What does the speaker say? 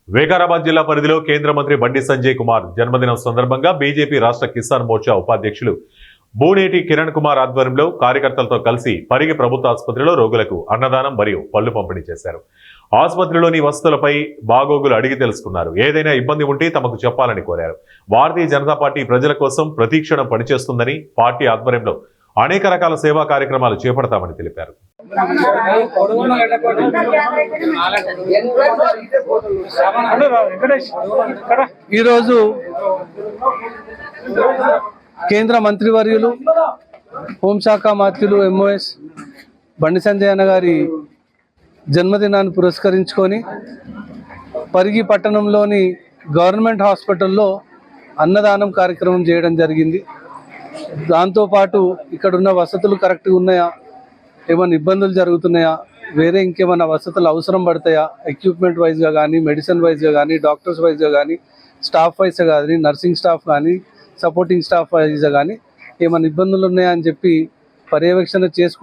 వికారాబాద్ జిల్లా పరిధిలో కేంద్ర మంత్రి బండి సంజయ్ కుమార్ జన్మదినం సందర్భంగా బీజేపీ రాష్ట్ర కిసాన్ మోర్చా ఉపాధ్యక్షులు బూనేటి కిరణ్ కుమార్ ఆధ్వర్యంలో కార్యకర్తలతో కలిసి పరిగి ప్రభుత్వ ఆసుపత్రిలో రోగులకు అన్నదానం మరియు పళ్లు పంపిణీ చేశారు. ఆసుపత్రిలోని వసతులపై బాగోగులు అడిగి తెలుసుకున్నారు. ఏదైనా ఇబ్బంది ఉంటే తమకు చెప్పాలని కోరారు. భారతీయ జనతా పార్టీ ప్రజల కోసం ప్రతిక్షణం పనిచేస్తుందని, పార్టీ ఆధ్వర్యంలో అనేక రకాల సేవా కార్యక్రమాలు చేపడతామని తెలిపారు. ఈరోజు కేంద్ర మంత్రివర్యులు హోంశాఖ మంత్రులు ఎంఓఎస్ బండి సంజయ్ అన్న గారి జన్మదినాన్ని పురస్కరించుకొని పరిగి పట్టణంలోని గవర్నమెంట్ హాస్పిటల్లో అన్నదానం కార్యక్రమం చేయడం జరిగింది. దాంతోపాటు ఇక్కడున్న వసతులు కరెక్ట్గా ఉన్నాయా, ఏమైనా ఇబ్బందులు జరుగుతున్నాయా, వేరే ఇంకేమైనా వసతులు అవసరం పడతాయా, ఎక్విప్మెంట్ వైజ్గా కానీ, మెడిసిన్ వైజ్గా కానీ, డాక్టర్స్ వైజ్గా కానీ, స్టాఫ్ వైజ్గా కానీ, నర్సింగ్ స్టాఫ్ కానీ, సపోర్టింగ్ స్టాఫ్ వైజ్గా కానీ ఏమైనా ఇబ్బందులు ఉన్నాయా అని చెప్పి పర్యవేక్షణ చేసుకుంటూ